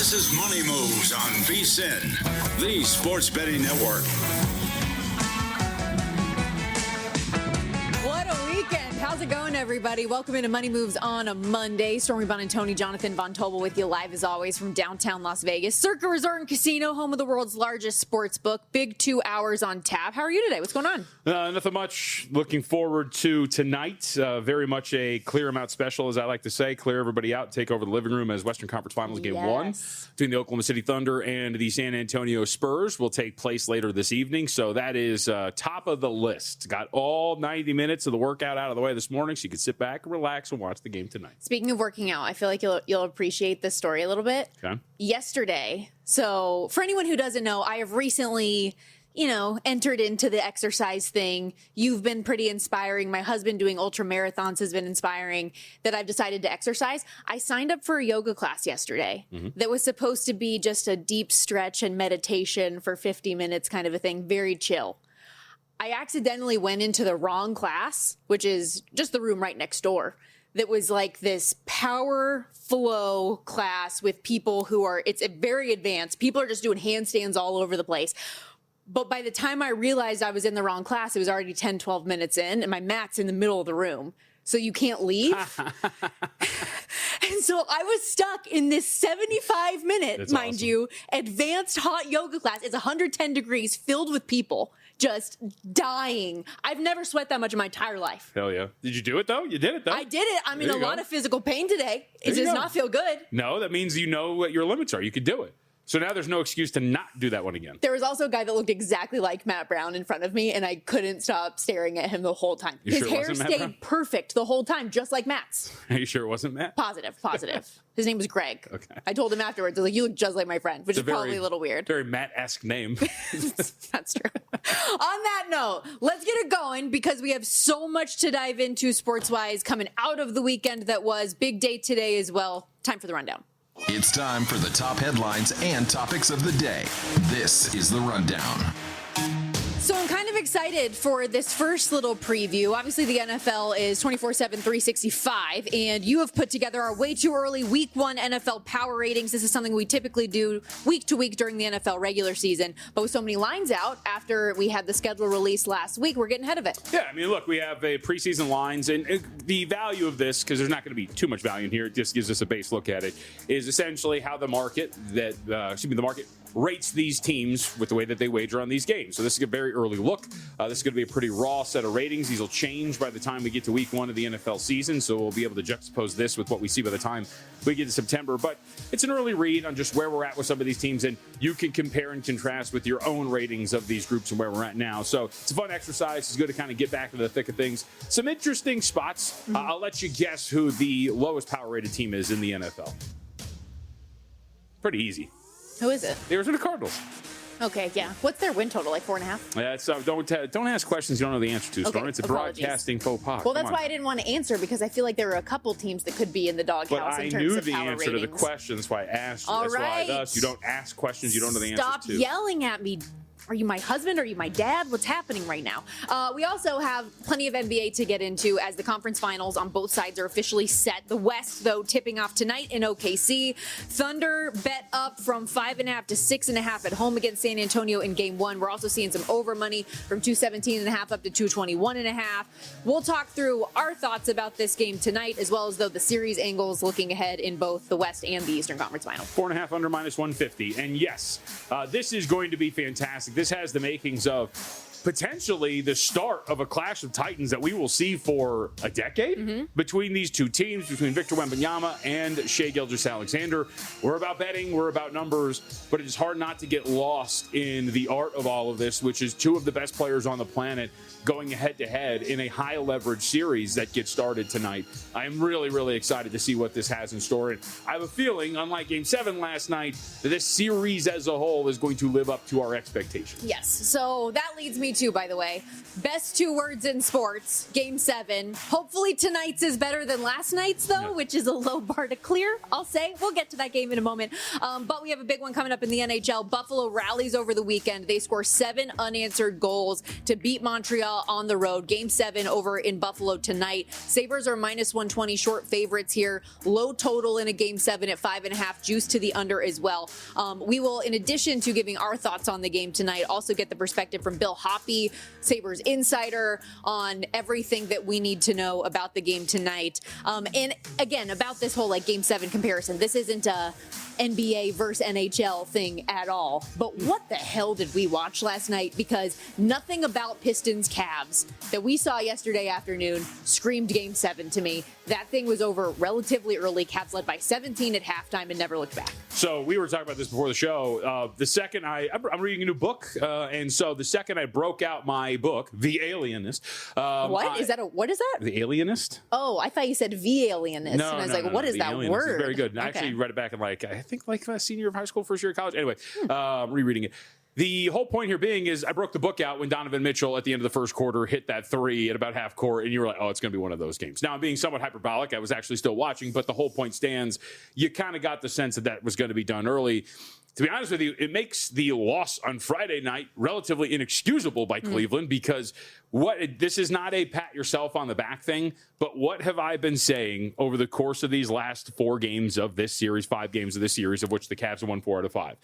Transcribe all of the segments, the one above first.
This is Money Moves on VSiN, the sports betting network. What a weekend. How's it going, everybody? Welcome into Money Moves on a Monday. Stormy, Buonantony, Jonathan Von Tobel with you live as always from downtown Las Vegas. Circa Resort and Casino, home of the world's largest sports book. Big 2 hours on tap. How are you today? What's going on? Nothing much. Looking forward to tonight. Very much a clear them out special, as I like to say. Clear everybody out, take over the living room as Western Conference Finals Game 1 between the Oklahoma City Thunder and the San Antonio Spurs will take place later this evening. So that is top of the list. Got all 90 minutes of the workout out of the way this morning, so you can sit back, relax, and watch the game tonight. Speaking of working out, I feel like you'll appreciate this story a little bit. Okay. Yesterday, so for anyone who doesn't know, I have recently entered into the exercise thing. You've been pretty inspiring. My husband doing ultra marathons has been inspiring that I've decided to exercise. I signed up for a yoga class yesterday that was supposed to be just a deep stretch and meditation for 50 minutes kind of a thing, very chill. I accidentally went into the wrong class, which is just the room right next door. That was like this power flow class with people it's very advanced. People are just doing handstands all over the place. But by the time I realized I was in the wrong class, it was already 10, 12 minutes in, and my mat's in the middle of the room. So you can't leave. And so I was stuck in this 75-minute, mind you, advanced hot yoga class. It's 110 degrees, filled with people, just dying. I've never sweat that much in my entire life. Hell yeah. Did you do it, though? You did it, though. I did it. I'm in a lot of physical pain today. It does not feel good. No, that means you know what your limits are. You could do it. So now there's no excuse to not do that one again. There was also a guy that looked exactly like Matt Brown in front of me, and I couldn't stop staring at him the whole time. His hair stayed perfect the whole time, just like Matt's. Are you sure it wasn't Matt? Positive. His name was Greg. Okay. I told him afterwards, I was like, you look just like my friend, which is probably a little weird. Very Matt-esque name. That's true. On that note, let's get it going because we have so much to dive into sports-wise coming out of the weekend that was. Big day today as well. Time for the rundown. It's time for the top headlines and topics of the day. This is The Rundown. So I'm kind of excited for this first little preview. Obviously, the NFL is 24/7, 365, and you have put together our way too early Week 1 NFL power ratings. This is something we typically do week to week during the NFL regular season, but with so many lines out after we had the schedule released last week, we're getting ahead of it. Yeah, I mean, look, we have preseason lines, and the value of this, because there's not going to be too much value in here, it just gives us a base look at it, is essentially how the market rates these teams with the way that they wager on these games. So this is a very early look. This is going to be a pretty raw set of ratings. These will change by the time we get to week 1 of the NFL season, so we'll be able to juxtapose this with what we see by the time we get to September. But it's an early read on just where we're at with some of these teams, and you can compare and contrast with your own ratings of these groups and where we're at now. So it's a fun exercise. It's good to kind of get back into the thick of things. Some interesting spots. I'll let you guess who the lowest power-rated team is in the NFL. Pretty easy. Who is it? The Arizona Cardinals. Okay, yeah. What's their win total? Like 4.5? Yeah, so don't ask questions you don't know the answer to, Storm. It's a broadcasting faux pas. Well, that's why I didn't want to answer, because I feel like there were a couple teams that could be in the doghouse in terms of power ratings. But I knew the answer to the question. That's why I asked you. That's why thus you don't ask questions you don't know the answer to. Stop yelling at me. Are you my husband? Are you my dad? What's happening right now? We also have plenty of NBA to get into as the conference finals on both sides are officially set. The West, though, tipping off tonight in OKC. Thunder bet up from 5.5 to 6.5 at home against San Antonio in Game 1. We're also seeing some over money from 217.5 up to 221.5. We'll talk through our thoughts about this game tonight, as well as though the series angles looking ahead in both the West and the Eastern Conference Final. 4.5 under -150. And yes, this is going to be fantastic. This has the makings of potentially the start of a clash of titans that we will see for a decade between these two teams, between Victor Wembanyama and Shai Gilgeous-Alexander. We're about betting, we're about numbers, but it is hard not to get lost in the art of all of this, which is two of the best players on the planet going head-to-head in a high-leverage series that gets started tonight. I am really, really excited to see what this has in store. And I have a feeling, unlike Game 7 last night, that this series as a whole is going to live up to our expectations. Yes, so that leads me me too, by the way. Best 2 words in sports, Game 7. Hopefully tonight's is better than last night's, though, which is a low bar to clear, I'll say. We'll get to that game in a moment. But we have a big one coming up in the NHL. Buffalo rallies over the weekend. They score 7 unanswered goals to beat Montreal on the road. Game 7 over in Buffalo tonight. Sabres are minus 120 short favorites here. Low total in a Game 7 at 5.5. Juice to the under as well. We will, in addition to giving our thoughts on the game tonight, also get the perspective from Bill Hoppe, Sabres insider, on everything that we need to know about the game tonight. And again, about this whole Game 7 comparison, this isn't a NBA versus NHL thing at all. But what the hell did we watch last night? Because nothing about Pistons Cavs that we saw yesterday afternoon screamed Game 7 to me. That thing was over relatively early. Cavs led by 17 at halftime and never looked back. So we were talking about this before the show. The second I'm reading a new book, and so the second I broke out my book, The Alienist. What is that? What is that? The Alienist? Oh, I thought you said The Alienist. No, and I was no, like, what is that Alienist word? Is very good. And I actually read it back in I think my senior year of high school, first year of college. Anyway, rereading it. The whole point here being is I broke the book out when Donovan Mitchell at the end of the first quarter hit that 3 at about half court, and you were like, oh, it's going to be one of those games. Now, I'm being somewhat hyperbolic. I was actually still watching, but the whole point stands. You kind of got the sense that was going to be done early. To be honest with you, it makes the loss on Friday night relatively inexcusable by Cleveland because this is not a pat yourself on the back thing, but what have I been saying over the course of these last 4 games of this series, 5 games of this series, of which the Cavs have won 4 out of 5?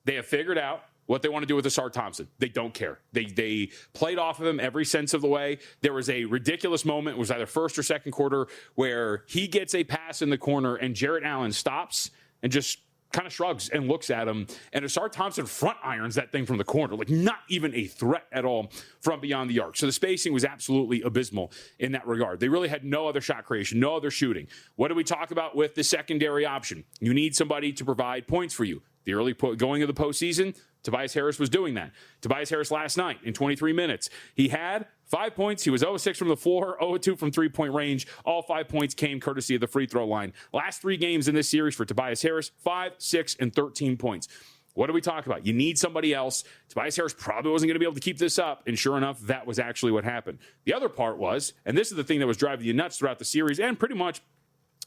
They have figured out what they want to do with Asar Thompson. They don't care. They played off of him every sense of the way. There was a ridiculous moment, it was either first or second quarter, where he gets a pass in the corner and Jarrett Allen stops and just kind of shrugs and looks at him, and Asar Thompson front irons that thing from the corner, not even a threat at all from beyond the arc. So the spacing was absolutely abysmal in that regard. They really had no other shot creation, no other shooting. What do we talk about with the secondary option? You need somebody to provide points for you. The early going of the postseason, Tobias Harris was doing that. Tobias Harris last night in 23 minutes, he had 5 points. He was 0-6 from the floor, 0-2 from three-point range. All 5 points came courtesy of the free throw line. Last 3 games in this series for Tobias Harris, 5, 6, and 13 points. What do we talk about? You need somebody else. Tobias Harris probably wasn't going to be able to keep this up, and sure enough, that was actually what happened. The other part was, and this is the thing that was driving you nuts throughout the series and pretty much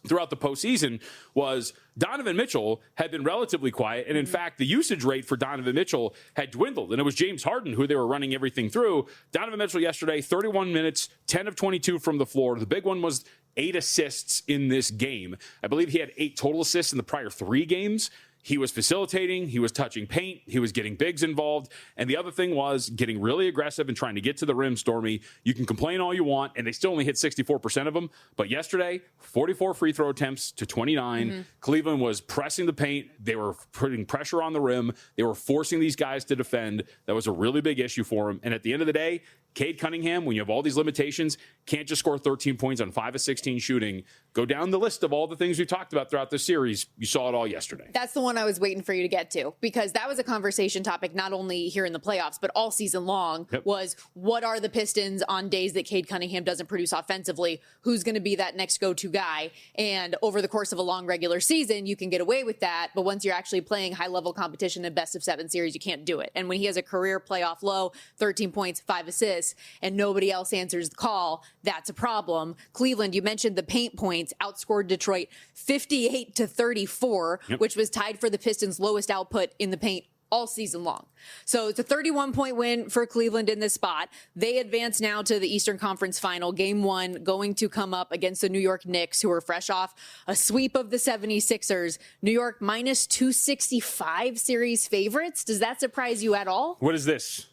throughout the postseason, was Donovan Mitchell had been relatively quiet. And in fact, the usage rate for Donovan Mitchell had dwindled. And it was James Harden who they were running everything through. Donovan Mitchell yesterday, 31 minutes, 10 of 22 from the floor. The big one was 8 assists in this game. I believe he had 8 total assists in the prior 3 games. He was facilitating, he was touching paint, he was getting bigs involved, and the other thing was getting really aggressive and trying to get to the rim, Stormy. You can complain all you want, and they still only hit 64% of them, but yesterday, 44 free throw attempts to 29. Cleveland was pressing the paint, they were putting pressure on the rim, they were forcing these guys to defend. That was a really big issue for them, and at the end of the day, Cade Cunningham, when you have all these limitations, can't just score 13 points on 5 of 16 shooting. Go down the list of all the things we talked about throughout this series. You saw it all yesterday. That's the one I was waiting for you to get to, because that was a conversation topic not only here in the playoffs, but all season long. Was what are the Pistons on days that Cade Cunningham doesn't produce offensively? Who's going to be that next go-to guy? And over the course of a long regular season, you can get away with that. But once you're actually playing high-level competition in best of 7 series, you can't do it. And when he has a career playoff low, 13 points, 5 assists, and nobody else answers the call, that's a problem. Cleveland, you mentioned the paint points, outscored Detroit 58-34, which was tied for the Pistons' lowest output in the paint all season long. So it's a 31-point win for Cleveland in this spot. They advance now to the Eastern Conference Final. Game 1 going to come up against the New York Knicks, who are fresh off a sweep of the 76ers. New York minus 265 series favorites. Does that surprise you at all? What is this?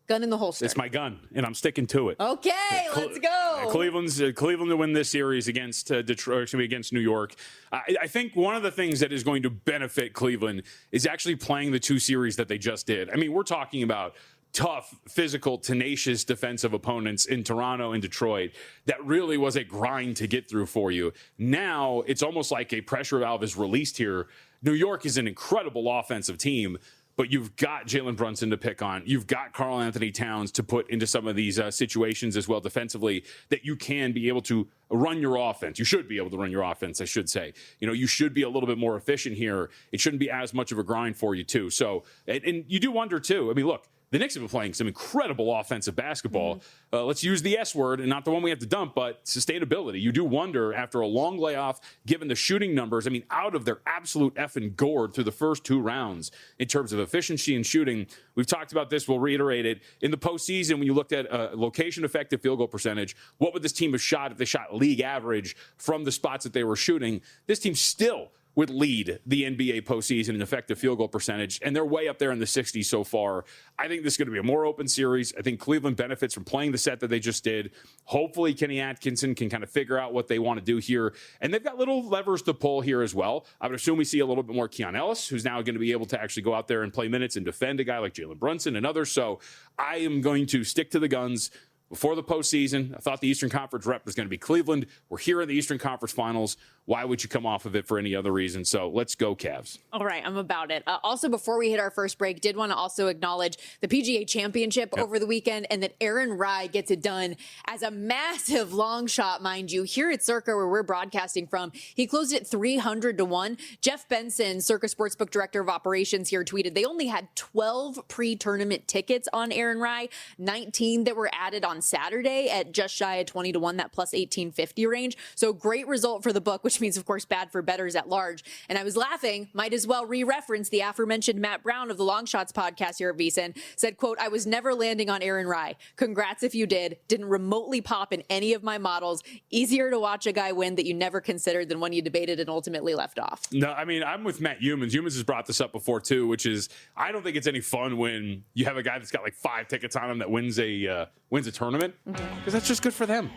Gun in the holster. It's my gun, and I'm sticking to it. Okay, let's go. Cleveland to win this series against Detroit, against New York. I think one of the things that is going to benefit Cleveland is actually playing the 2 series that they just did. I mean, we're talking about tough, physical, tenacious defensive opponents in Toronto and Detroit. That really was a grind to get through for you. Now it's almost like a pressure valve is released here. New York is an incredible offensive team, but you've got Jalen Brunson to pick on. You've got Karl Anthony Towns to put into some of these situations as well defensively, that you can be able to run your offense. You should be able to run your offense, I should say. You should be a little bit more efficient here. It shouldn't be as much of a grind for you, too. So, and you do wonder, too. I mean, look, the Knicks have been playing some incredible offensive basketball. Let's use the S word, and not the one we have to dump, but sustainability. You do wonder, after a long layoff, given the shooting numbers, I mean, out of their absolute effing gourd through the first 2 rounds in terms of efficiency and shooting. We've talked about this. We'll reiterate it. In the postseason, when you looked at location-effective field goal percentage, what would this team have shot if they shot league average from the spots that they were shooting? This team still would lead the NBA postseason in effective field goal percentage, and they're way up there in the 60s so far. I think this is going to be a more open series. I think Cleveland benefits from playing the set that they just did. Hopefully, Kenny Atkinson can kind of figure out what they want to do here, and they've got little levers to pull here as well. I would assume we see a little bit more Keon Ellis, who's now going to be able to actually go out there and play minutes and defend a guy like Jalen Brunson and others. So I am going to stick to the guns. Before the postseason, I thought the Eastern Conference rep was going to be Cleveland. We're here in the Eastern Conference Finals. Why would you come off of it for any other reason? So let's go, Cavs. All right, I'm about it. Also, before we hit our first break, did want to also acknowledge the PGA Championship over the weekend, and that Aaron Rai gets it done as a massive long shot, mind you, here at Circa, where we're broadcasting from. He closed it 300-1. Jeff Benson, Circa Sportsbook Director of Operations here, tweeted they only had 12 pre-tournament tickets on Aaron Rai, 19 that were added on Saturday at just shy of 20-1, that plus 1850 range. So great result for the book, which means, of course, bad for bettors at large. And I was laughing, might as well re-reference the aforementioned Matt Brown of the Long Shots podcast here at VSiN, said, quote, I was never landing on Aaron Rai. Congrats if you did. Didn't remotely pop in any of my models. Easier to watch a guy win that you never considered than one you debated and ultimately left off. No, I mean, I'm with Matt Humans. Humans has brought this up before, too, which is I don't think it's any fun when you have a guy that's got like 5 tickets on him that wins a tournament, because that's just good for them.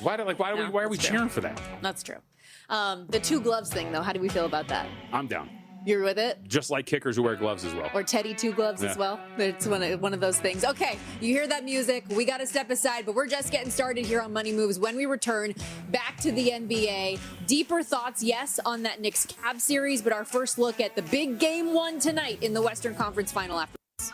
Why are we cheering for that? That's true. The 2 gloves thing, though, how do we feel about that? I'm down. You're with it? Just like kickers who wear gloves as well. Or Teddy 2 gloves as well. It's one of those things. Okay, you hear that music. We got to step aside, but we're just getting started here on Money Moves. When we return back to the NBA, deeper thoughts, yes, on that Knicks Cavs series, but our first look at the big game 1 tonight in the Western Conference Final after this.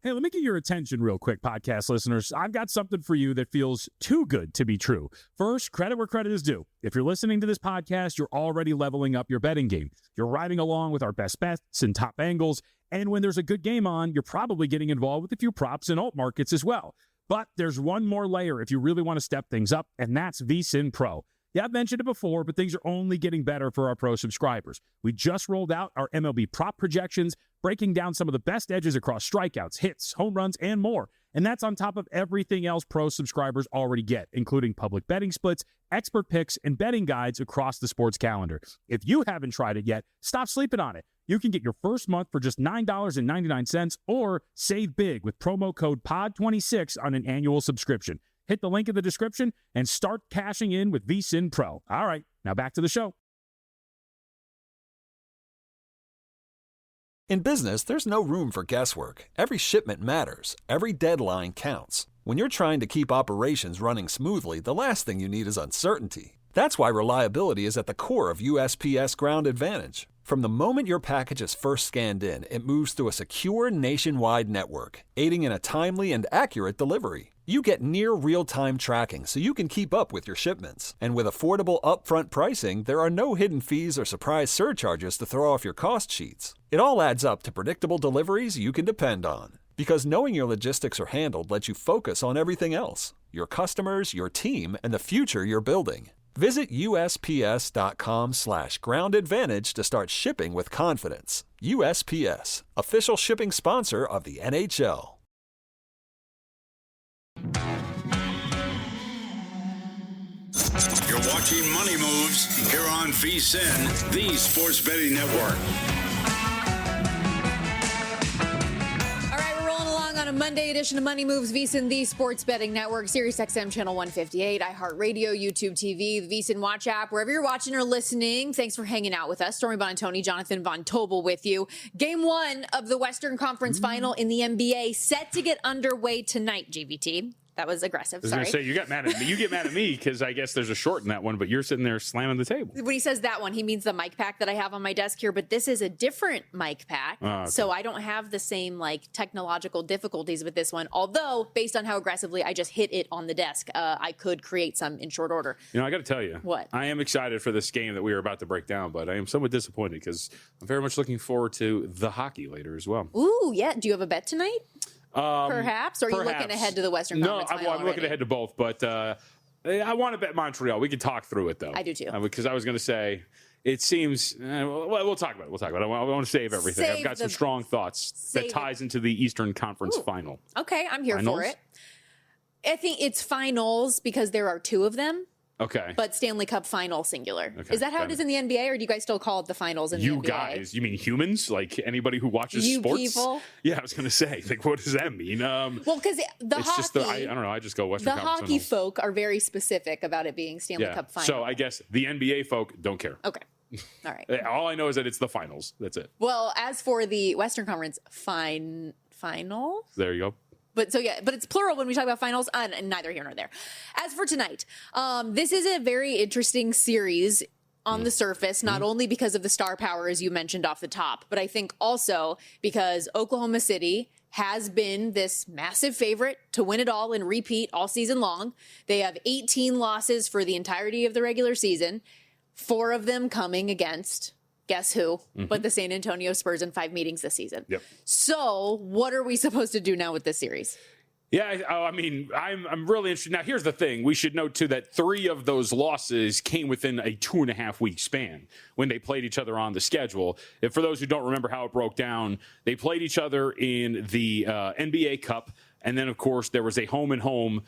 Hey, let me get your attention real quick, podcast listeners. I've got something for you that feels too good to be true. First, credit where credit is due. If you're listening to this podcast, you're already leveling up your betting game. You're riding along with our best bets and top angles. And when there's a good game on, you're probably getting involved with a few props and alt markets as well. But there's one more layer if you really want to step things up, and that's VSiN Pro. Yeah, I've mentioned it before, but things are only getting better for our pro subscribers. We just rolled out our MLB prop projections, breaking down some of the best edges across strikeouts, hits, home runs, and more. And that's on top of everything else pro subscribers already get, including public betting splits, expert picks, and betting guides across the sports calendar. If you haven't tried it yet, stop sleeping on it. You can get your first month for just $9.99 or save big with promo code POD26 on an annual subscription. Hit the link in the description and start cashing in with VSiN Pro. All right, now back to the show. In business, there's no room for guesswork. Every shipment matters. Every deadline counts. When you're trying to keep operations running smoothly, the last thing you need is uncertainty. That's why reliability is at the core of USPS Ground Advantage. From the moment your package is first scanned in, it moves through a secure nationwide network, aiding in a timely and accurate delivery. You get near real-time tracking so you can keep up with your shipments. And with affordable upfront pricing, there are no hidden fees or surprise surcharges to throw off your cost sheets. It all adds up to predictable deliveries you can depend on. Because knowing your logistics are handled lets you focus on everything else: your customers, your team, and the future you're building. Visit USPS.com/Ground Advantage to start shipping with confidence. USPS, official shipping sponsor of the NHL. You're watching Money Moves here on VSiN, the Sports Betting Network. All right, we're rolling along on a Monday edition of Money Moves, VSiN, the Sports Betting Network, Sirius XM Channel 158, iHeartRadio, YouTube TV, the VSiN Watch app, wherever you're watching or listening. Thanks for hanging out with us. Stormy Buonantony, Jonathan Von Tobel with you. Game 1 of the Western Conference Final in the NBA set to get underway tonight, JVT. That was aggressive. I was Sorry. going to say, you got mad at me. You get mad at me because I guess there's a short in that one, but you're sitting there slamming the table. When he says that one, he means the mic pack that I have on my desk here, but this is a different mic pack. Okay. So I don't have the same like technological difficulties with this one. Although, based on how aggressively I just hit it on the desk, I could create some in short order. You know, I got to tell you. What? I am excited for this game that we are about to break down, but I am somewhat disappointed because I'm very much looking forward to the hockey later as well. Ooh, yeah. Do you have a bet tonight? Perhaps? Or are you looking Perhaps. ahead to the Western Conference final I'm looking already? ahead to both, but I want to bet Montreal. We can talk through it, though. I do, too. Because I was going to say, it seems, we'll talk about it. I want to save everything. I've got some strong thoughts that ties into the Eastern Conference final. Okay, I'm here Finals? for it. I think it's finals because there are two of them. Okay. But Stanley Cup final singular. Okay. Is that how it is in the NBA, or do you guys still call it the finals in the NBA? You guys, you mean humans? Like anybody who watches You sports? people? Yeah, I was going to say, like, what does that mean? Well, because the it's hockey, just I don't know. I just go Western the Conference hockey Finals. folk are very specific about it being Stanley Yeah. Cup final. So I guess the NBA folk don't care. Okay. All right. All I know is that it's the finals. That's it. Well, as for the Western Conference finals, There you go. but it's plural when we talk about finals, and neither here nor there. As for tonight, this is a very interesting series on the surface, not only because of the star power, as you mentioned off the top, but I think also because Oklahoma City has been this massive favorite to win it all and repeat all season long. They have 18 losses for the entirety of the regular season, 4 of them coming against, guess who, but the San Antonio Spurs in 5 meetings this season. Yep. So what are we supposed to do now with this series? Yeah, I mean, I'm really interested. Now, here's the thing. We should note, too, that 3 of those losses came within a 2.5-week span when they played each other on the schedule. And for those who don't remember how it broke down, they played each other in the NBA Cup. And then, of course, there was a home-and-home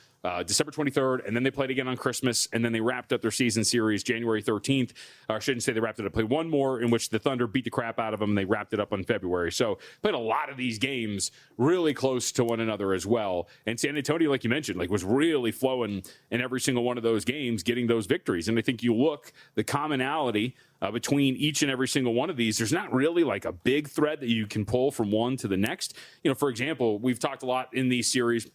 December 23rd, and then they played again on Christmas, and then they wrapped up their season series January 13th. I shouldn't say they wrapped it up. Played one more in which the Thunder beat the crap out of them, and they wrapped it up on February. So played a lot of these games really close to one another as well. And San Antonio, like you mentioned, was really flowing in every single one of those games, getting those victories. And I think you look, the commonality between each and every single one of these, there's not really like a big thread that you can pull from one to the next. You know, for example, we've talked a lot in these series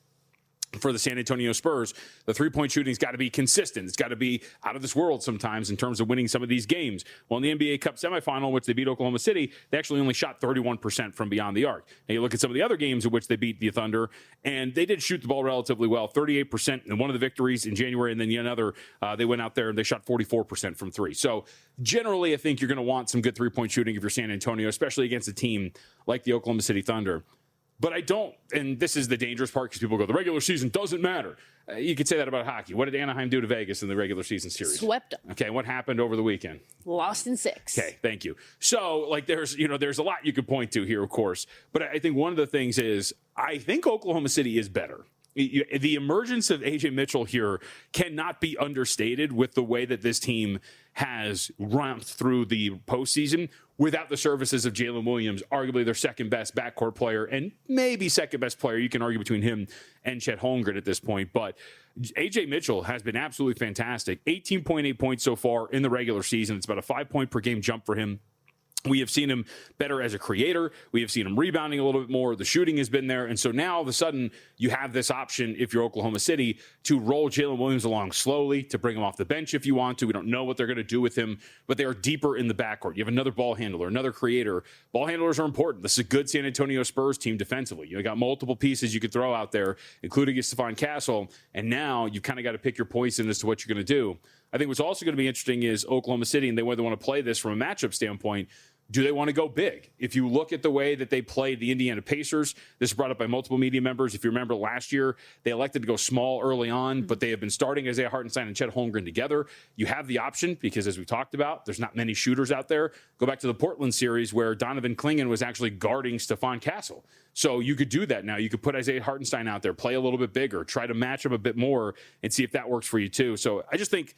for the San Antonio Spurs, the three-point shooting's got to be consistent. It's got to be out of this world sometimes in terms of winning some of these games. Well, in the NBA Cup semifinal, in which they beat Oklahoma City, they actually only shot 31% from beyond the arc. Now, you look at some of the other games in which they beat the Thunder, and they did shoot the ball relatively well, 38% in one of the victories in January, and then another, they went out there and they shot 44% from three. So generally, I think you're going to want some good three-point shooting if you're San Antonio, especially against a team like the Oklahoma City Thunder. But I don't, and this is the dangerous part because people go, the regular season doesn't matter. You could say that about hockey. What did Anaheim do to Vegas in the regular season series? Swept them. Okay, what happened over the weekend? Lost in 6. Okay, thank you. So, there's a lot you could point to here, of course. But I think one of the things is, I think Oklahoma City is better. The emergence of A.J. Mitchell here cannot be understated with the way that this team has ramped through the postseason without the services of Jalen Williams, arguably their second best backcourt player and maybe second best player. You can argue between him and Chet Holmgren at this point. But A.J. Mitchell has been absolutely fantastic. 18.8 points so far in the regular season. It's about a 5-point per game jump for him. We have seen him better as a creator. We have seen him rebounding a little bit more. The shooting has been there. And so now all of a sudden you have this option, if you're Oklahoma City, to roll Jalen Williams along slowly, to bring him off the bench if you want to. We don't know what they're going to do with him, but they are deeper in the backcourt. You have another ball handler, another creator. Ball handlers are important. This is a good San Antonio Spurs team defensively. You got multiple pieces you could throw out there, including Stephon Castle. And now you've kind of got to pick your poison as to what you're going to do. I think what's also going to be interesting is Oklahoma City, and whether they want to play this from a matchup standpoint. Do they want to go big? If you look at the way that they played the Indiana Pacers, this is brought up by multiple media members. If you remember last year, they elected to go small early on, but they have been starting Isaiah Hartenstein and Chet Holmgren together. You have the option because, as we talked about, there's not many shooters out there. Go back to the Portland series where Donovan Clingan was actually guarding Stephon Castle. So you could do that now. You could put Isaiah Hartenstein out there, play a little bit bigger, try to match him a bit more, and see if that works for you too. So I just think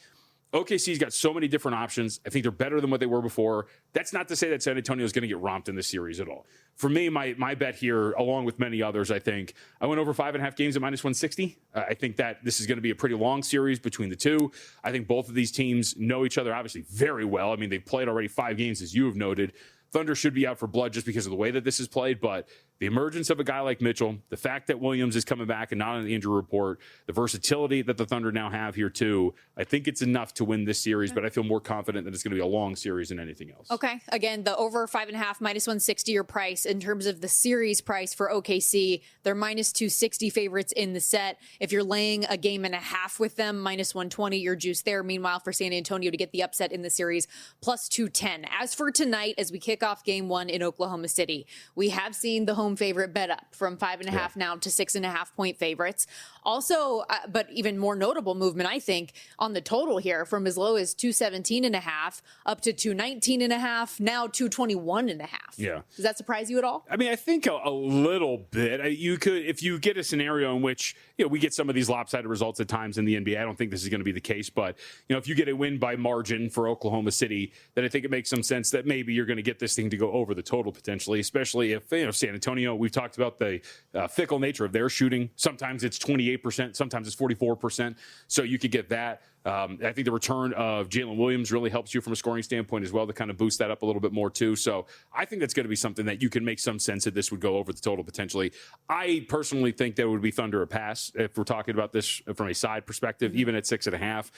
OKC's got so many different options. I think they're better than what they were before. That's not to say that San Antonio is going to get romped in this series at all. For me, my bet here, along with many others, I went over 5.5 games at -160. I think that this is going to be a pretty long series between the two. I think both of these teams know each other obviously very well. I mean, they've played already 5 games, as you have noted. Thunder should be out for blood just because of the way that this is played, but the emergence of a guy like Mitchell, the fact that Williams is coming back and not on the injury report, the versatility that the Thunder now have here too, I think it's enough to win this series, but I feel more confident that it's going to be a long series than anything else. Okay. Again, the over 5.5 minus 160 your price. In terms of the series price for OKC, they're minus 260 favorites in the set. If you're laying a game and a half with them, minus 120, your juice there. Meanwhile, for San Antonio to get the upset in the series, plus 210. As for tonight, as we kick off game 1 in Oklahoma City, we have seen the home favorite bet up from 5.5 now to 6.5 point favorites. Also, but even more notable movement, I think, on the total here from as low as 217.5 up to 219.5, now 221.5. Yeah. Does that surprise you at all? I mean, I think a little bit. You could, if you get a scenario in which, we get some of these lopsided results at times in the NBA. I don't think this is going to be the case, but, if you get a win by margin for Oklahoma City, then I think it makes some sense that maybe you're going to get this thing to go over the total potentially, especially if, San Antonio, we've talked about the fickle nature of their shooting. Sometimes it's 28%, sometimes it's 44%. So you could get that. I think the return of Jalen Williams really helps you from a scoring standpoint as well to kind of boost that up a little bit more too. So I think that's going to be something that you can make some sense that this would go over the total potentially. I personally think that would be Thunder a pass if we're talking about this from a side perspective, even at 6.5.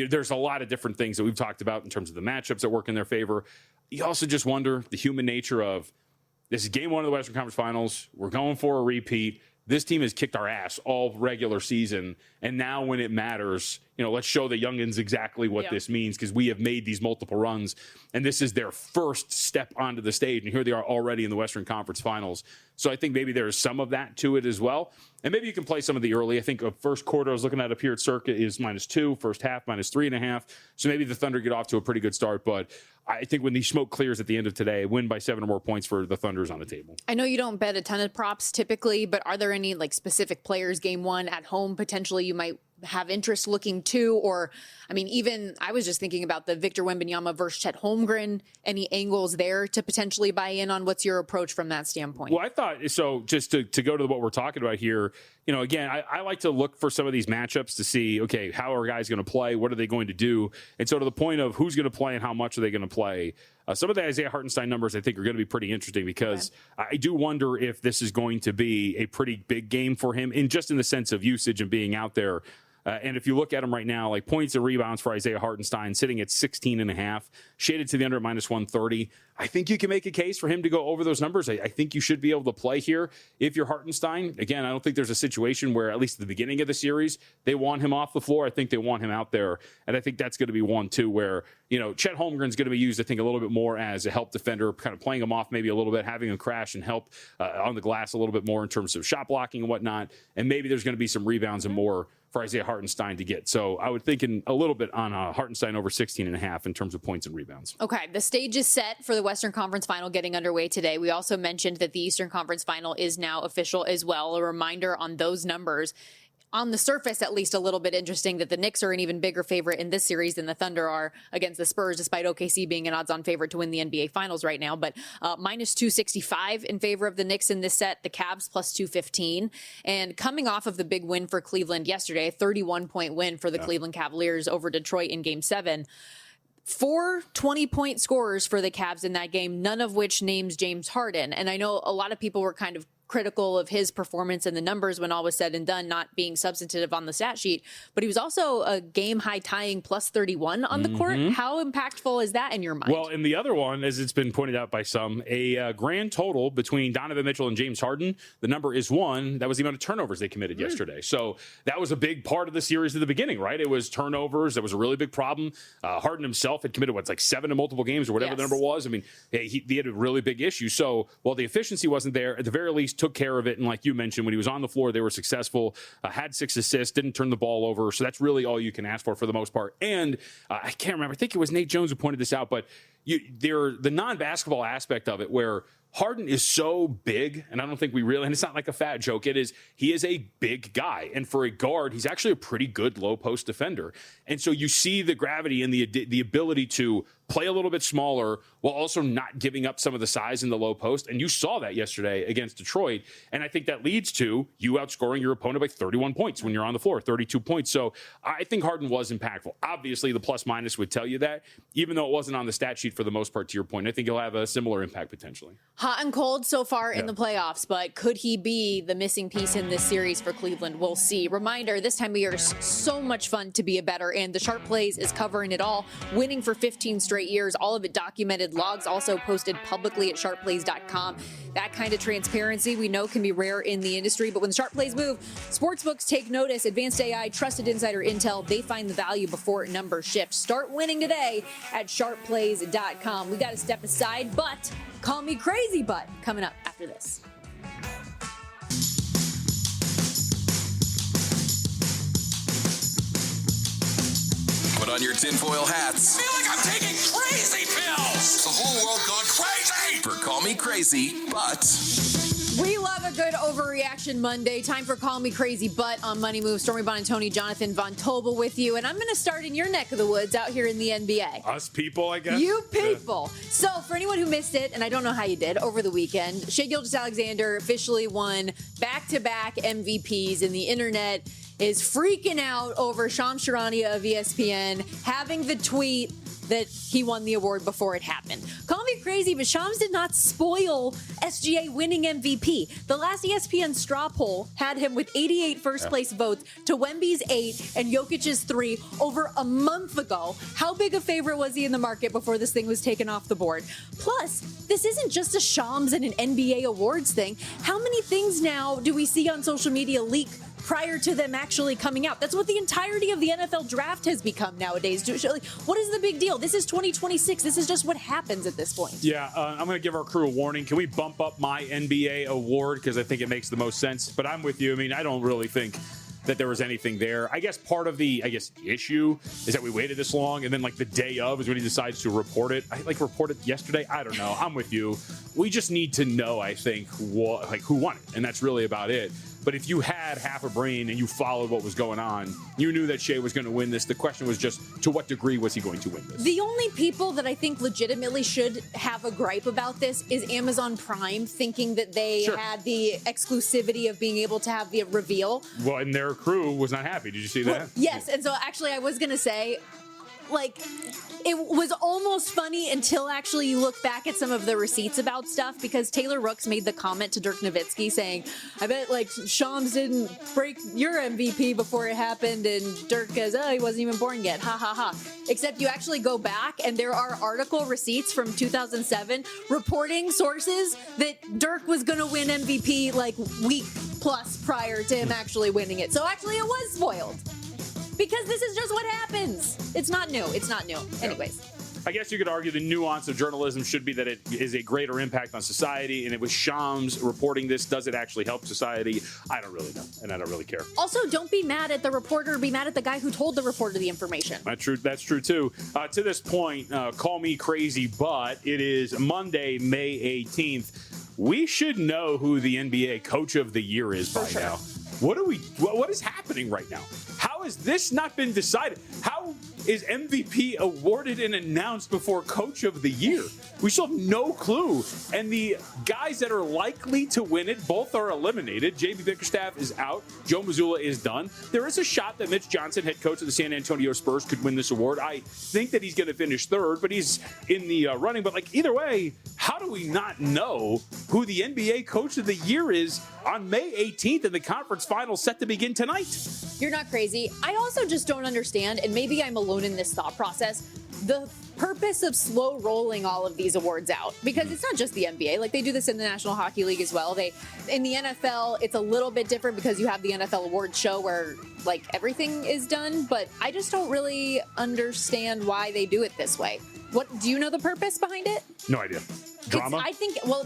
There's a lot of different things that we've talked about in terms of the matchups that work in their favor. You also just wonder the human nature of this is game 1 of the Western Conference Finals. We're going for a repeat. This team has kicked our ass all regular season, and now when it matters, let's show the youngins exactly what this means, because we have made these multiple runs, and this is their first step onto the stage, and here they are already in the Western Conference Finals. So I think maybe there's some of that to it as well, and maybe you can play some of the early. I think first quarter I was looking at up here at Circa is -2, first half -3.5, so maybe the Thunder get off to a pretty good start, but I think when the smoke clears at the end of today, win by 7 or more points for the Thunder's on the table. I know you don't bet a ton of props typically, but are there any specific players game 1 at home potentially you might have interest looking to? Or, even I was just thinking about the Victor Wembanyama versus Chet Holmgren. Any angles there to potentially buy in on? What's your approach from that standpoint? Well, I thought, so just to go to what we're talking about here, again, I like to look for some of these matchups to see, okay, how are guys going to play? What are they going to do? And so to the point of who's going to play and how much are they going to play, some of the Isaiah Hartenstein numbers I think are going to be pretty interesting, because I do wonder if this is going to be a pretty big game for him, in the sense of usage and being out there. And if you look at him right now, points and rebounds for Isaiah Hartenstein sitting at 16.5, shaded to the under at -130. I think you can make a case for him to go over those numbers. I think you should be able to play here if you're Hartenstein. Again, I don't think there's a situation where, at least at the beginning of the series, they want him off the floor. I think they want him out there. And I think that's going to be one, too, where, Chet Holmgren's going to be used, I think, a little bit more as a help defender, kind of playing him off maybe a little bit, having him crash and help on the glass a little bit more in terms of shot blocking and whatnot. And maybe there's going to be some rebounds and more for Isaiah Hartenstein to get. So I would think a little bit on Hartenstein over 16.5 in terms of points and rebounds. Okay, the stage is set for the Western Conference Final getting underway today. We also mentioned that the Eastern Conference Final is now official as well. A reminder on those numbers. On the surface, at least, a little bit interesting that the Knicks are an even bigger favorite in this series than the Thunder are against the Spurs, despite OKC being an odds-on favorite to win the NBA Finals right now. But -265 in favor of the Knicks in this set, the Cavs +215. And coming off of the big win for Cleveland yesterday, a 31-point win for the Cleveland Cavaliers over Detroit in Game 7. 4 20-point scorers for the Cavs in that game, none of which names James Harden. And I know a lot of people were kind of critical of his performance and the numbers when all was said and done, not being substantive on the stat sheet, but he was also a game high tying +31 on the court. How impactful is that in your mind? Well, in the other one, as it's been pointed out by some, a grand total between Donovan Mitchell and James Harden, the number is 1. That was the amount of turnovers they committed yesterday. So that was a big part of the series at the beginning, right? It was turnovers. That was a really big problem. Harden himself had committed, 7 in multiple games or whatever the number was. He had a really big issue. So while the efficiency wasn't there, at the very least, took care of it. And like you mentioned, when he was on the floor, they were successful, had 6 assists, didn't turn the ball over. So that's really all you can ask for the most part. And I can't remember. I think it was Nate Jones who pointed this out, but the non-basketball aspect of it where Harden is so big, and I don't think we really, and it's not like a fat joke, he is a big guy. And for a guard, he's actually a pretty good low post defender. And so you see the gravity and the ability to play a little bit smaller while also not giving up some of the size in the low post. And you saw that yesterday against Detroit. And I think that leads to you outscoring your opponent by 31 points when you're on the floor, 32 points. So I think Harden was impactful. Obviously, the plus minus would tell you that, even though it wasn't on the stat sheet seed for the most part, to your point. I think he'll have a similar impact potentially. Hot and cold so far in the playoffs, but could he be the missing piece in this series for Cleveland? We'll see. Reminder, this time of year is so much fun to be a bettor, and the Sharp Plays is covering it all, winning for 15 straight years, all of it documented, logs also posted publicly at sharpplays.com. That kind of transparency we know can be rare in the industry, but when the Sharp Plays move, sportsbooks take notice. Advanced AI, trusted insider intel, they find the value before numbers shift. Start winning today at sharpplays.com. We got to step aside, but call me crazy, but coming up after this. Put on your tinfoil hats. I feel like I'm taking crazy pills. The whole world gone crazy. For Call Me Crazy, but We love a good overreaction Monday. Time for Call Me Crazy, but on Money Move, Stormy, Buonantony, Jonathan Von Tobel with you. And I'm going to start in your neck of the woods out here in the NBA. Us people, I guess. You people. So for anyone who missed it, and I don't know how you did, over the weekend, Shai Gilgeous-Alexander officially won back-to-back MVPs, and the internet is freaking out over Shams Charania of ESPN having the tweet that he won the award before it happened. Call me crazy, but Shams did not spoil SGA winning MVP. The last ESPN straw poll had him with 88 first-place votes to Wemby's 8 and Jokic's 3 over a month ago. How big a favorite was he in the market before this thing was taken off the board? Plus, this isn't just a Shams and an NBA awards thing. How many things now do we see on social media leak prior to them actually coming out? That's what the entirety of the NFL draft has become nowadays. What is the big deal? This is 2026. This is just what happens at this point. Yeah, I'm going to give our crew a warning. Can we bump up my NBA award? Because I think it makes the most sense. But I'm with you. I mean, I don't really think that there was anything there. I guess part of the, issue is that we waited this long, and then, the day of is when he decides to report it. Report it yesterday? I don't know. I'm with you. We just need to know, I think, who won it, and that's really about it. But if you had half a brain and you followed what was going on, you knew that Shai was going to win this. The question was just, to what degree was he going to win this? The only people that I think legitimately should have a gripe about this is Amazon Prime, thinking that they had the exclusivity of being able to have the reveal. Well, and their crew was not happy. Did you see that? Well, yes, and so actually I was going to say, it was almost funny until actually you look back at some of the receipts about stuff, because Taylor Rooks made the comment to Dirk Nowitzki saying, I bet Shams didn't break your MVP before it happened, and Dirk goes, oh, he wasn't even born yet, ha ha ha. Except you actually go back and there are article receipts from 2007 reporting sources that Dirk was going to win MVP week plus prior to him actually winning it. So actually it was spoiled. Because this is just what happens. It's not new. Anyways. I guess you could argue the nuance of journalism should be that it is a greater impact on society, and it was Shams reporting this. Does it actually help society? I don't really know, and I don't really care. Also, don't be mad at the reporter. Be mad at the guy who told the reporter the information. That's true, too. To this point, call me crazy, but it is Monday, May 18th. We should know who the NBA Coach of the Year is by now. What is happening right now? How has this not been decided? How is MVP awarded and announced before Coach of the Year? We still have no clue. And the guys that are likely to win it, both are eliminated. JB Bickerstaff is out. Joe Mazzulla is done. There is a shot that Mitch Johnson, head coach of the San Antonio Spurs, could win this award. I think that he's going to finish third, but he's in the running. But either way, how do we not know who the NBA Coach of the Year is on May 18th and the conference finals set to begin tonight? You're not crazy. I also just don't understand, and maybe I'm alone in this thought process, the purpose of slow rolling all of these awards out, because it's not just the NBA. They do this in the National Hockey League as well. In the NFL, it's a little bit different because you have the NFL awards show where everything is done, but I just don't really understand why they do it this way. What do you know the purpose behind it? No idea. Drama?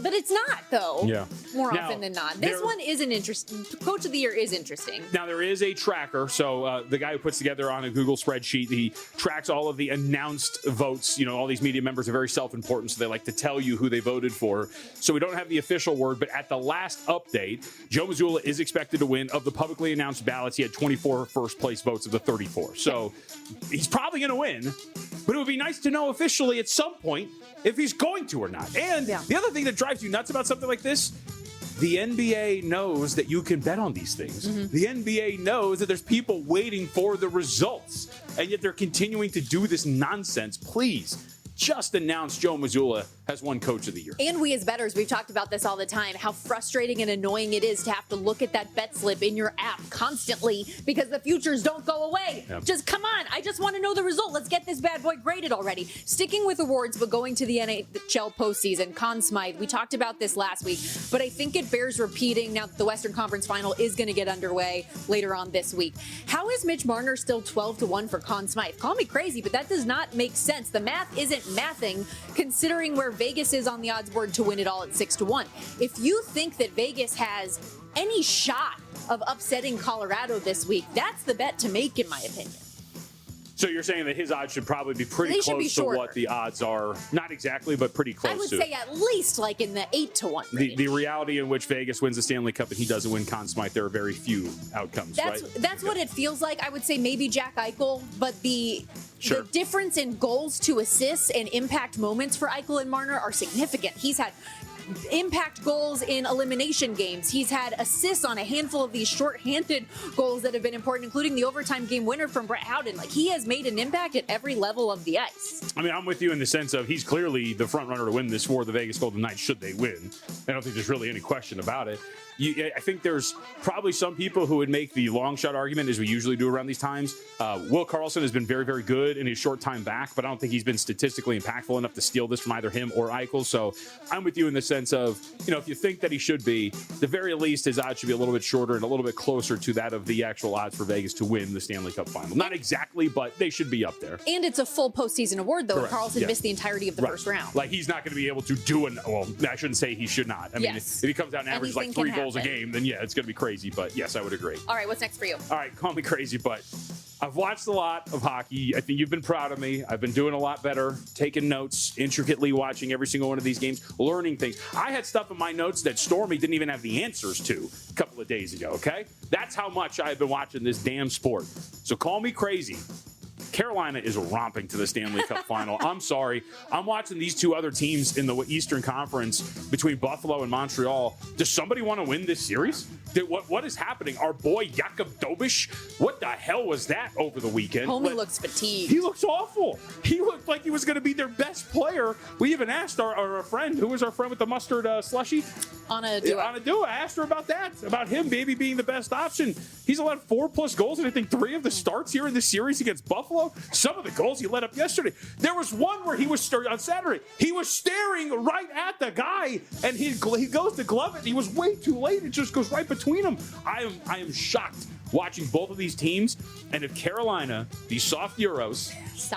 But it's not, though. Yeah. More often than not. This one isn't interesting. Coach of the Year is interesting. Now, there is a tracker. So the guy who puts together on a Google spreadsheet, he tracks all of the announced votes. All these media members are very self-important, so they like to tell you who they voted for. So we don't have the official word, but at the last update, Joe Mazzulla is expected to win. Of the publicly announced ballots, he had 24 first-place votes of the 34. So he's probably going to win. But it would be nice to know officially at some point if he's going to or not. And the other thing that drives you nuts about something like this, the NBA knows that you can bet on these things. Mm-hmm. The NBA knows that there's people waiting for the results, and yet they're continuing to do this nonsense. Please, just announced Joe Mazzulla has won Coach of the Year. And we as bettors, we've talked about this all the time, how frustrating and annoying it is to have to look at that bet slip in your app constantly because the futures don't go away. Yep. Just come on. I just want to know the result. Let's get this bad boy graded already. Sticking with awards, but going to the NHL postseason, Conn Smythe, we talked about this last week, but I think it bears repeating now that the Western Conference Final is going to get underway later on this week. How is Mitch Marner still 12-1 for Conn Smythe? Call me crazy, but that does not make sense. The math isn't mathing considering where Vegas is on the odds board to win it all at 6-1. If you think that Vegas has any shot of upsetting Colorado this week, that's the bet to make, in my opinion. So you're saying that his odds should probably be pretty close to what the odds are. Not exactly, but pretty close to. I would say at least like in the 8-1 range. The reality in which Vegas wins the Stanley Cup and he doesn't win Conn Smythe, there are very few outcomes, right? That's what it feels like. I would say maybe Jack Eichel, but the difference in goals to assists and impact moments for Eichel and Marner are significant. He's had impact goals in elimination games. He's had assists on a handful of these shorthanded goals that have been important, including the overtime game winner from Brett Howden. Like, he has made an impact at every level of the ice. I mean, I'm with you in the sense of he's clearly the front runner to win this for the Vegas Golden Knights should they win. I don't think there's really any question about it. I think there's probably some people who would make the long shot argument, as we usually do around these times. Will Karlsson has been very, very good in his short time back, but I don't think he's been statistically impactful enough to steal this from either him or Eichel. So I'm with you in the sense of, if you think that he should be, the very least his odds should be a little bit shorter and a little bit closer to that of the actual odds for Vegas to win the Stanley Cup final. Not exactly, but they should be up there. And it's a full postseason award, though. Correct. Karlsson missed the entirety of the first round. Like, he's not going to be able to do well, I shouldn't say he should not. I mean, if he comes out and averages like 3 goals a game, then yeah, it's going to be crazy. But yes, I would agree. All right, what's next for you? All right, call me crazy, but I've watched a lot of hockey. I think you've been proud of me. I've been doing a lot better, taking notes, intricately watching every single one of these games, learning things. I had stuff in my notes that Stormy didn't even have the answers to a couple of days ago, okay? That's how much I've been watching this damn sport. So call me crazy. Carolina is romping to the Stanley Cup final. I'm sorry. I'm watching these two other teams in the Eastern Conference between Buffalo and Montreal. Does somebody want to win this series? What is happening? Our boy Jakub Dobiš, what the hell was that over the weekend? Homie looks fatigued. He looks awful. He looked like he was going to be their best player. We even asked our friend, who was our friend with the mustard slushie? Anna Dua. I asked her about that, about him maybe being the best option. He's allowed 4+ goals, and I think 3 of the starts here in this series against Buffalo. Some of the goals he let up yesterday. There was one where he was on Saturday. He was staring right at the guy, and he goes to glove it. And he was way too late. It just goes right between them. I am shocked watching both of these teams. And if Carolina, these soft Euros,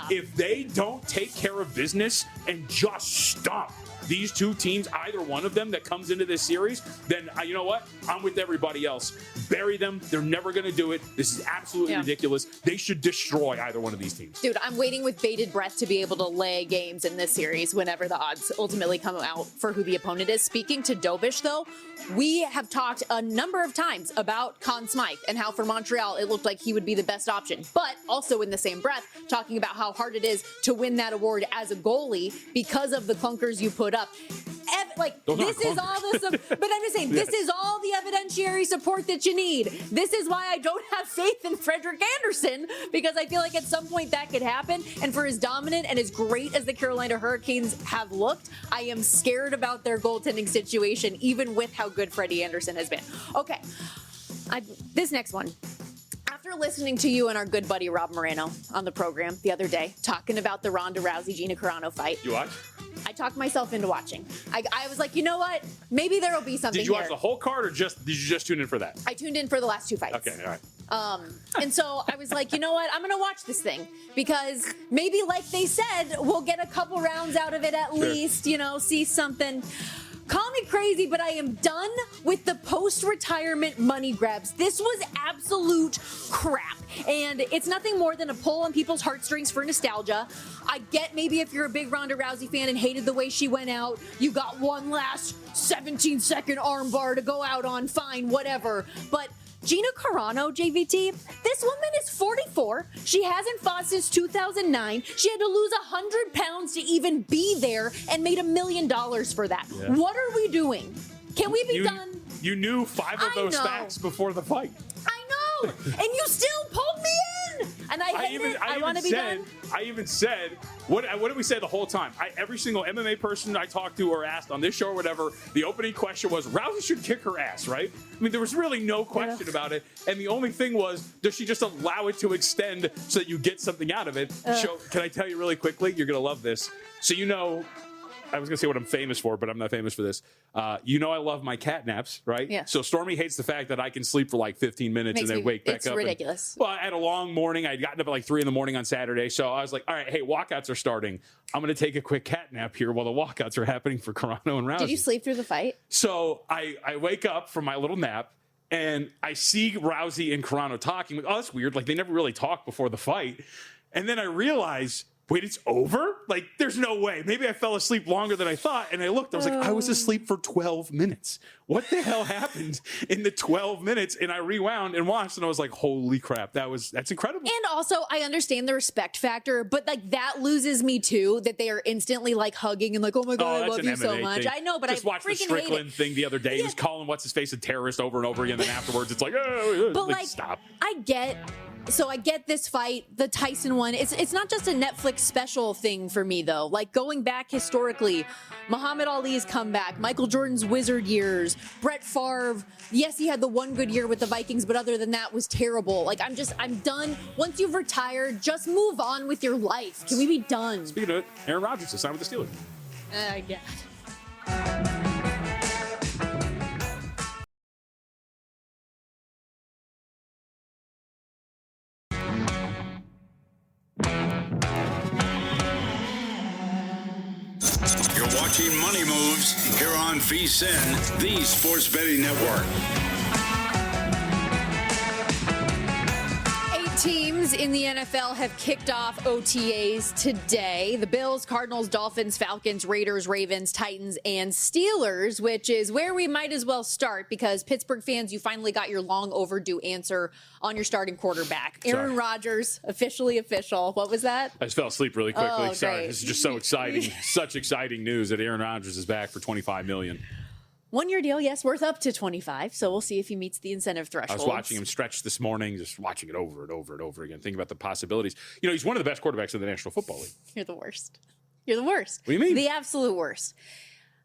if they don't take care of business and just stomp these two teams, either one of them that comes into this series, then you know what? I'm with everybody else. Bury them. They're never going to do it. This is absolutely ridiculous. They should destroy either one of these teams. Dude, I'm waiting with bated breath to be able to lay games in this series whenever the odds ultimately come out for who the opponent is. Speaking to Dobiš, though, we have talked a number of times about Conn Smythe and how for Montreal it looked like he would be the best option. But also in the same breath, talking about how hard it is to win that award as a goalie because of the clunkers you put up. This is all the, but I'm just saying, this is all the evidentiary support that you need. This is why I don't have faith in Frederik Andersen, because I feel like at some point that could happen. And for as dominant and as great as the Carolina Hurricanes have looked, I am scared about their goaltending situation, even with how good Freddie Andersen has been. Okay, this next one. After listening to you and our good buddy Rob Moreno on the program the other day, talking about the Ronda Rousey-Gina Carano fight. You watch? I talked myself into watching. I was like, you know what? Maybe there will be something here. Did you watch the whole card or did you just tune in for that? I tuned in for the last 2 fights. Okay, all right. And so I was like, you know what? I'm going to watch this thing because maybe, like they said, we'll get a couple rounds out of it at least, see something. Call me crazy, but I am done with the post-retirement money grabs. This was absolute crap. And it's nothing more than a pull on people's heartstrings for nostalgia. I get maybe if you're a big Ronda Rousey fan and hated the way she went out, you got one last 17-second armbar to go out on, fine, whatever. But Gina Carano, JVT, this woman is 44. She hasn't fought since 2009. She had to lose 100 pounds to even be there and made $1 million for that. Yeah. What are we doing? Can we be done? You knew 5 of those facts before the fight. I know. And you still pulled me in. And I hate it. I want to be done. I even said, what did we say the whole time? Every single MMA person I talked to or asked on this show or whatever, the opening question was, Rousey should kick her ass, right? I mean, there was really no question about it. And the only thing was, does she just allow it to extend so that you get something out of it? Can I tell you really quickly? You're going to love this. So I was going to say what I'm famous for, but I'm not famous for this. I love my cat naps, right? Yeah. So Stormy hates the fact that I can sleep for like 15 minutes and then wake back up. It's ridiculous. Well, I had a long morning. I'd gotten up at like 3 a.m. on Saturday. So I was like, all right, hey, walkouts are starting. I'm going to take a quick cat nap here while the walkouts are happening for Carano and Rousey. Did you sleep through the fight? So I wake up from my little nap and I see Rousey and Carano talking. Like, oh, that's weird. Like they never really talked before the fight. And then I realize, wait, it's over? Like, there's no way. Maybe I fell asleep longer than I thought. And I looked, I was like, I was asleep for 12 minutes. What the hell happened in the 12 minutes? And I rewound and watched, and I was like, holy crap, that's incredible. And also, I understand the respect factor, but like that loses me too, that they are instantly like hugging and like, oh my God, I love you so much. Thing. I know, but just I watched the freaking Strickland thing the other day. He was calling what's-his-face a terrorist over and over again. Then afterwards, it's like, oh, but like, stop. I get this fight, the Tyson one. It's not just a Netflix special thing for me, though. Like, going back historically, Muhammad Ali's comeback, Michael Jordan's Wizard years, Brett Favre. Yes, he had the one good year with the Vikings, but other than that was terrible. Like, I'm done. Once you've retired, just move on with your life. Can we be done? Speaking of it, Aaron Rodgers has signed with the Steelers. Yeah. You're watching Money Moves here on VSiN, the Sports Betting Network. 8 teams in the NFL have kicked off OTAs today. The Bills, Cardinals, Dolphins, Falcons, Raiders, Ravens, Titans, and Steelers, which is where we might as well start because Pittsburgh fans, you finally got your long overdue answer on your starting quarterback. Aaron Rodgers, officially official. What was that? I just fell asleep really quickly. Oh, Sorry. great. This is just so exciting. Such exciting news that Aaron Rodgers is back for $25 million. 1-year deal, yes, worth up to 25. So we'll see if he meets the incentive threshold. I was watching him stretch this morning, just watching it over and over and over again, thinking about the possibilities. He's one of the best quarterbacks in the National Football League. You're the worst. You're the worst. What do you mean? The absolute worst.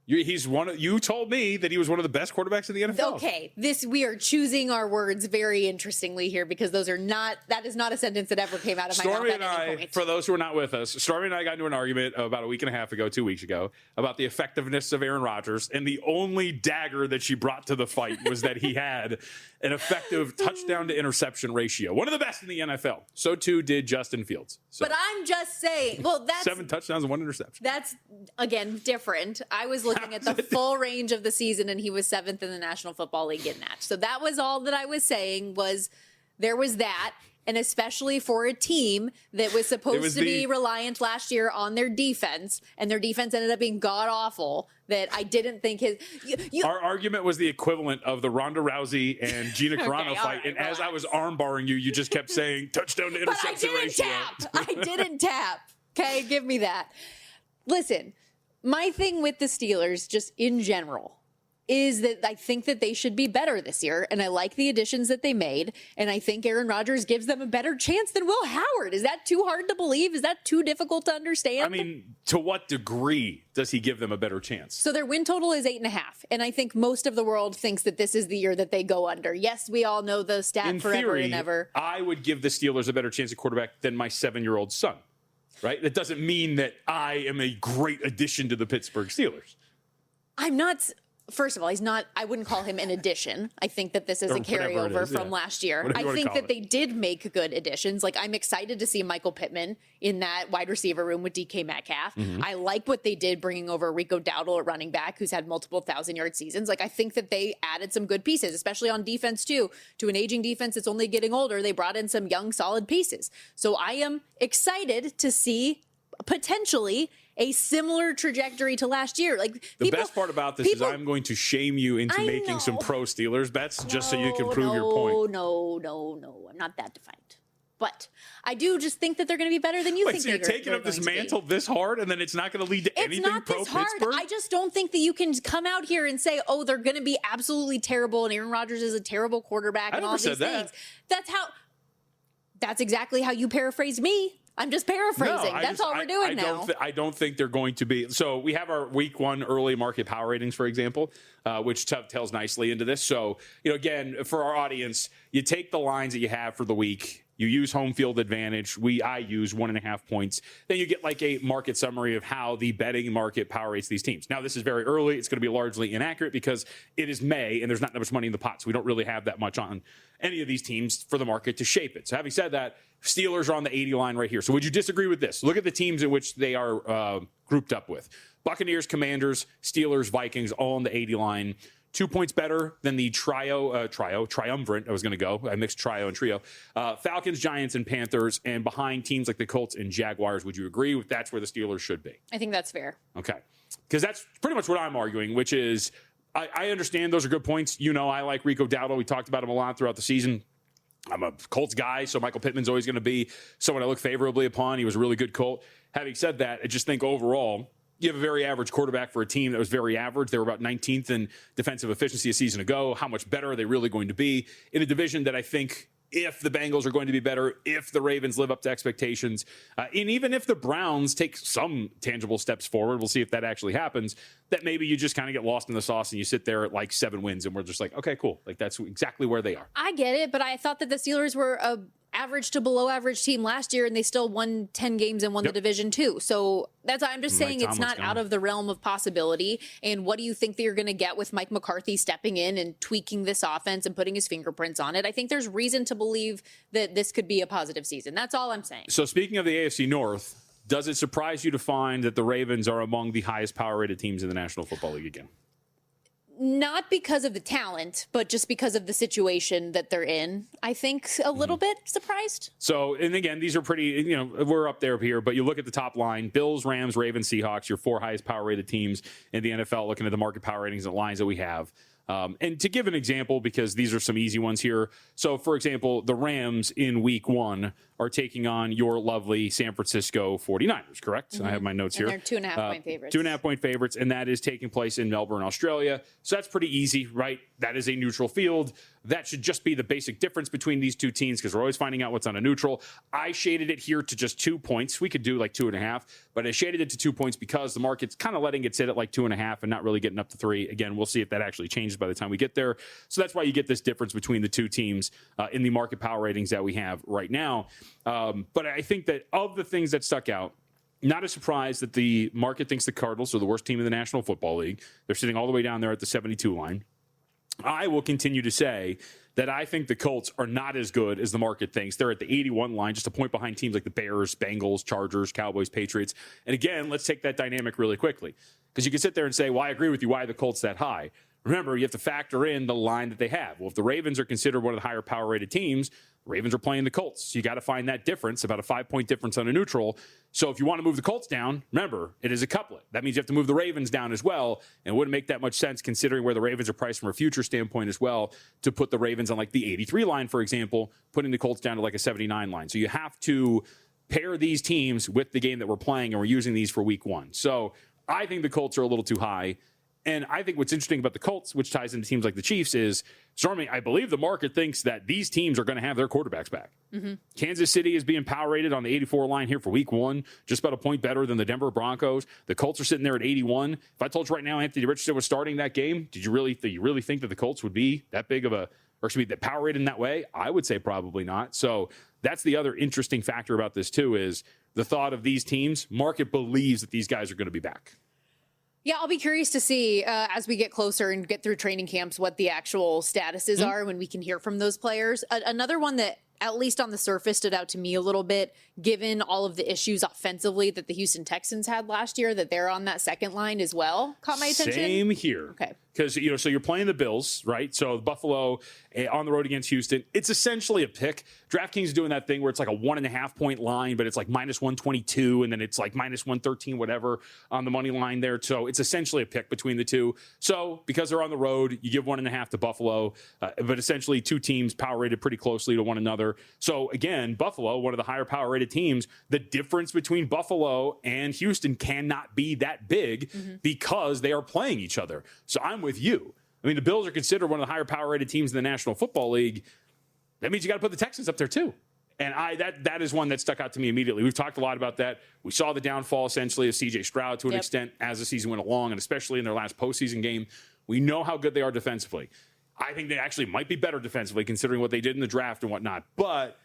You told me that he was one of the best quarterbacks in the NFL. Okay, we are choosing our words very interestingly here because that is not a sentence that ever came out of my mouth at any point. For those who are not with us, Stormy and I got into an argument about a week and a half ago, 2 weeks ago, about the effectiveness of Aaron Rodgers, and the only dagger that she brought to the fight was that he had an effective touchdown to interception ratio, one of the best in the NFL. So too did Justin Fields. So, but I'm just saying, well, that's 7 touchdowns and 1 interception. That's again different. I was looking at the full range of the season, and he was 7th in the National Football League in that. So that was all that I was saying. There was that. And especially for a team that was supposed to be reliant last year on their defense, and their defense ended up being god-awful, that I didn't think Our argument was the equivalent of the Ronda Rousey and Gina Carano fight, and relax. As I was armbarring you just kept saying, touchdown to interception ratio. I didn't tap. Okay, give me that. Listen, my thing with the Steelers, just in general, is that I think that they should be better this year, and I like the additions that they made, and I think Aaron Rodgers gives them a better chance than Will Howard. Is that too hard to believe? Is that too difficult to understand? I mean, to what degree does he give them a better chance? So their win total is 8.5, and I think most of the world thinks that this is the year that they go under. Yes, we all know the stat in forever theory, and ever. I would give the Steelers a better chance at quarterback than my 7-year-old son, right? That doesn't mean that I am a great addition to the Pittsburgh Steelers. I'm not... First of all, he's not, I wouldn't call him an addition. I think that this is a carryover from last year. I think that they did make good additions. Like, I'm excited to see Michael Pittman in that wide receiver room with DK Metcalf. Mm-hmm. I like what they did bringing over Rico Dowdle at running back, who's had multiple 1,000-yard seasons. Like, I think that they added some good pieces, especially on defense, too. To an aging defense that's only getting older, they brought in some young, solid pieces. So I am excited to see potentially a similar trajectory to last year. Like, the best part about this is I'm going to shame you into making some pro Steelers bets just so you can prove your point. No. I'm not that defiant. But I do just think that they're going to be better than you think. So you're taking up this mantle this hard, and then it's not going to lead to anything pro Pittsburgh? I just don't think that you can come out here and say, oh, they're going to be absolutely terrible, and Aaron Rodgers is a terrible quarterback and all these things. That's how... That's exactly how you paraphrased me. I'm just paraphrasing. That's all we're doing now. I don't think they're going to be. So we have our week 1 early market power ratings, for example, which tells nicely into this. So, again, for our audience, you take the lines that you have for the week. You use home field advantage. I use 1.5 points. Then you get like a market summary of how the betting market power rates these teams. Now, this is very early. It's going to be largely inaccurate because it is May and there's not that much money in the pot. So we don't really have that much on any of these teams for the market to shape it. So having said that, Steelers are on the 80 line right here. So would you disagree with this? Look at the teams in which they are grouped up with. Buccaneers, Commanders, Steelers, Vikings, all on the 80 line. 2 points better than the triumvirate. I was going to go. I mixed trio and trio. Falcons, Giants, and Panthers, and behind teams like the Colts and Jaguars. Would you agree with that's where the Steelers should be? I think that's fair. Okay. Because that's pretty much what I'm arguing, which is I understand those are good points. I like Rico Dowdle. We talked about him a lot throughout the season. I'm a Colts guy, so Michael Pittman's always going to be someone I look favorably upon. He was a really good Colt. Having said that, I just think overall, you have a very average quarterback for a team that was very average. They were about 19th in defensive efficiency a season ago. How much better are they really going to be in a division that I think if the Bengals are going to be better, if the Ravens live up to expectations, and even if the Browns take some tangible steps forward, we'll see if that actually happens, that maybe you just kind of get lost in the sauce and you sit there at like 7 wins and we're just like, okay, cool. Like that's exactly where they are. I get it, but I thought that the Steelers were a average to below average team last year and they still won 10 games and won the division too. So that's why I'm just saying it's not out of the realm of possibility. And what do you think that you're going to get with Mike McCarthy stepping in and tweaking this offense and putting his fingerprints on it? I think there's reason to believe that this could be a positive season. That's all I'm saying. So speaking of the AFC North, does it surprise you to find that the Ravens are among the highest power rated teams in the National Football League again? Not because of the talent, but just because of the situation that they're in. I think a little bit surprised. So, and again, these are pretty, we're up there here, but you look at the top line, Bills, Rams, Ravens, Seahawks, your 4 highest power rated teams in the NFL, looking at the market power ratings and the lines that we have. And to give an example, because these are some easy ones here. So, for example, the Rams in week 1 are taking on your lovely San Francisco 49ers, correct? I have my notes here. They're 2.5 point favorites. 2.5 point favorites, and that is taking place in Melbourne, Australia. So that's pretty easy, right? That is a neutral field. That should just be the basic difference between these two teams because we're always finding out what's on a neutral. I shaded it here to just 2 points. We could do like 2.5, but I shaded it to 2 points because the market's kind of letting it sit at like 2.5 and not really getting up to 3. Again, we'll see if that actually changes by the time we get there. So that's why you get this difference between the two teams in the market power ratings that we have right now. But I think that of the things that stuck out, not a surprise that the market thinks the Cardinals are the worst team in the National Football League. They're sitting all the way down there at the 72 line. I will continue to say that I think the Colts are not as good as the market thinks. They're at the 81 line, just a point behind teams like the Bears, Bengals, Chargers, Cowboys, Patriots. And again, let's take that dynamic really quickly because you can sit there and say, well, I agree with you. Why are the Colts that high? Remember, you have to factor in the line that they have. Well, if the Ravens are considered one of the higher power rated teams, the Ravens are playing the Colts. So you got to find that difference, about a 5-point difference on a neutral. So if you want to move the Colts down, remember, it is a couplet. That means you have to move the Ravens down as well. And it wouldn't make that much sense considering where the Ravens are priced from a future standpoint as well to put the Ravens on like the 83 line, for example, putting the Colts down to like a 79 line. So you have to pair these teams with the game that we're playing, and we're using these for week 1. So I think the Colts are a little too high. And I think what's interesting about the Colts, which ties into teams like the Chiefs, is, Stormy, I believe the market thinks that these teams are going to have their quarterbacks back. Mm-hmm. Kansas City is being power rated on the 84 line here for week 1, just about a point better than the Denver Broncos. The Colts are sitting there at 81. If I told you right now Anthony Richardson was starting that game, did you really think that the Colts would be that big of a, or should be that power rated in that way? I would say probably not. So that's the other interesting factor about this too, is the thought of these teams. Market believes that these guys are going to be back. Yeah, I'll be curious to see as we get closer and get through training camps what the actual statuses are when we can hear from those players. Another one that, at least on the surface, stood out to me a little bit, given all of the issues offensively that the Houston Texans had last year, that they're on that second line as well, caught my attention. Same here. Okay. Because, so you're playing the Bills, right? So Buffalo on the road against Houston. It's essentially a pick. DraftKings is doing that thing where it's like a 1.5 point line, but it's like minus 122, and then it's like minus 113, whatever, on the money line there. So it's essentially a pick between the two. So because they're on the road, you give 1.5 to Buffalo, but essentially two teams power rated pretty closely to one another. So again, Buffalo, one of the higher power rated teams, the difference between Buffalo and Houston cannot be that big because they are playing each other. So I'm with you. I mean, the Bills are considered one of the higher power rated teams in the National Football League. That means you got to put the Texans up there too. And that is one that stuck out to me immediately. We've talked a lot about that. We saw the downfall essentially of C.J. Stroud to an extent as the season went along, and especially in their last postseason game. We know how good they are defensively. I think they actually might be better defensively considering what they did in the draft and whatnot. But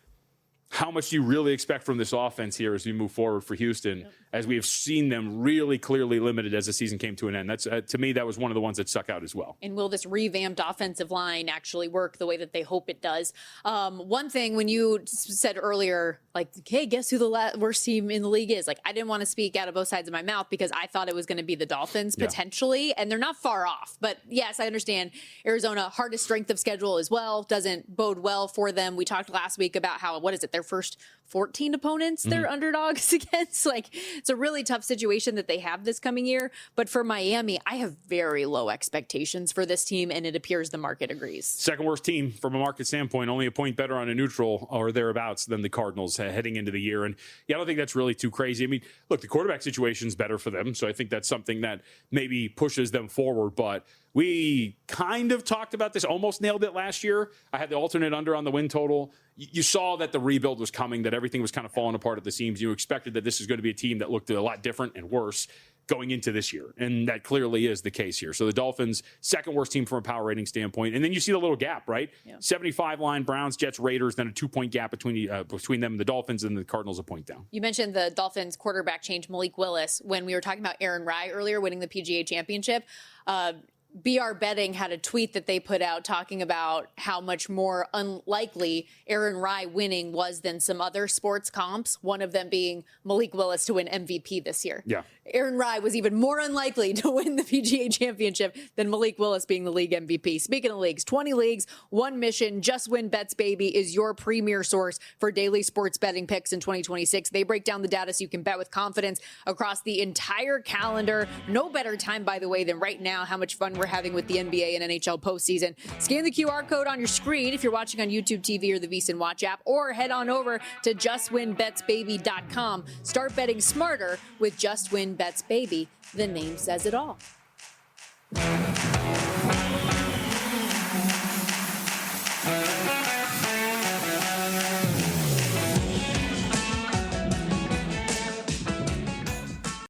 how much do you really expect from this offense here as we move forward for Houston, as we have seen them really clearly limited as the season came to an end? That's to me, that was one of the ones that stuck out as well. And will this revamped offensive line actually work the way that they hope it does? One thing, when you said earlier, like, hey, guess who the worst team in the league is? Like, I didn't want to speak out of both sides of my mouth because I thought it was going to be the Dolphins potentially, and they're not far off. But yes, I understand Arizona, hardest strength of schedule as well, doesn't bode well for them. We talked last week about how, what is it, their first 14 opponents they're underdogs against. Like, it's a really tough situation that they have this coming year. But for Miami, I have very low expectations for this team, and it appears the market agrees. Second worst team from a market standpoint, only a point better on a neutral or thereabouts than the Cardinals heading into the year. And yeah, I don't think that's really too crazy. I mean, look, the quarterback situation's better for them, so I think that's something that maybe pushes them forward. But we kind of talked about this, almost nailed it last year. I had the alternate under on the win total. You saw that the rebuild was coming, that everything was kind of falling apart at the seams. You expected that this is going to be a team that looked a lot different and worse going into this year, and that clearly is the case here. So the Dolphins, second worst team from a power rating standpoint, and then you see the little gap, right? 75 line, Browns, Jets, Raiders, then a 2-point gap between them and the Dolphins, and the Cardinals a point down. You mentioned the Dolphins quarterback change, Malik Willis, when we were talking about Aaron Rye earlier winning the PGA Championship. BR Betting had a tweet that they put out talking about how much more unlikely Aaron Rye winning was than some other sports comps, one of them being Malik Willis to win MVP this year. Yeah. Aaron Rye was even more unlikely to win the PGA Championship than Malik Willis being the league MVP. Speaking of leagues, 20 leagues, one mission. Just Win Bets, baby, is your premier source for daily sports betting picks in 2026. They break down the data so you can bet with confidence across the entire calendar. No better time, by the way, than right now. How much fun we're having with the NBA and NHL postseason. Scan the QR code on your screen if you're watching on YouTube TV or the VSiN Watch app, or head on over to justwinbetsbaby.com. Start betting smarter with Just Win Bets, baby. The name says it all.